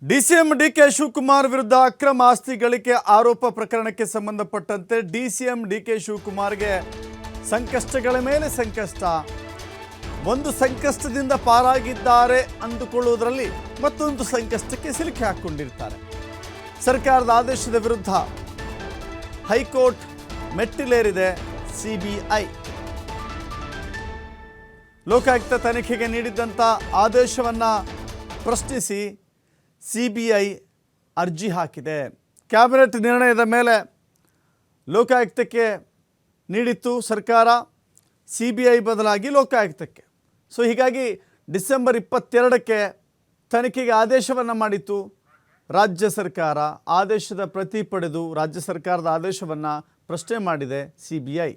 DCM DK Shivakumar ವಿರುದ್ಧ ಅಕ್ರಮ ಆಸ್ತಿ ಗಳಿಕೆ ಆರೋಪ ಪ್ರಕರಣಕ್ಕೆ ಸಂಬಂಧಪಟ್ಟಂತೆ ಡಿಸಿಎಂ ಡಿಕೆ ಶಿವಕುಮಾರ್ಗೆ ಸಂಕಷ್ಟಗಳ ಮೇಲೆ ಸಂಕಷ್ಟ. ಒಂದು ಸಂಕಷ್ಟದಿಂದ ಪಾರಾಗಿದ್ದಾರೆ ಅಂದುಕೊಳ್ಳುವುದರಲ್ಲಿ ಮತ್ತೊಂದು ಸಂಕಷ್ಟಕ್ಕೆ ಸಿಲುಕಿ ಹಾಕಿಕೊಂಡಿರ್ತಾರೆ. ಸರ್ಕಾರದ ಆದೇಶದ ವಿರುದ್ಧ ಹೈಕೋರ್ಟ್ ಮೆಟ್ಟಿಲೇರಿದೆ ಸಿಬಿಐ. ಲೋಕಾಯುಕ್ತ ತನಿಖೆಗೆ ನೀಡಿದ್ದಂಥ ಆದೇಶವನ್ನು ಪ್ರಶ್ನಿಸಿ ಸಿಬಿಐ ಅರ್ಜಿ ಹಾಕಿದೆ. ಕ್ಯಾಬಿನೆಟ್ ನಿರ್ಣಯದ ಮೇಲೆ ಲೋಕಾಯುಕ್ತಕ್ಕೆ ನೀಡಿತ್ತು ಸರ್ಕಾರ, ಸಿಬಿಐ ಬದಲಾಗಿ ಲೋಕಾಯುಕ್ತಕ್ಕೆ. ಸೊ ಹೀಗಾಗಿ ಡಿಸೆಂಬರ್ 22ಕ್ಕೆ ತನಿಖೆಗೆ ಆದೇಶವನ್ನು ಮಾಡಿತ್ತು ರಾಜ್ಯ ಸರ್ಕಾರ. ಆದೇಶದ ಪ್ರತಿ ಪಡೆದು ರಾಜ್ಯ ಸರ್ಕಾರದ ಆದೇಶವನ್ನು ಪ್ರಶ್ನೆ ಮಾಡಿದೆ ಸಿಬಿಐ.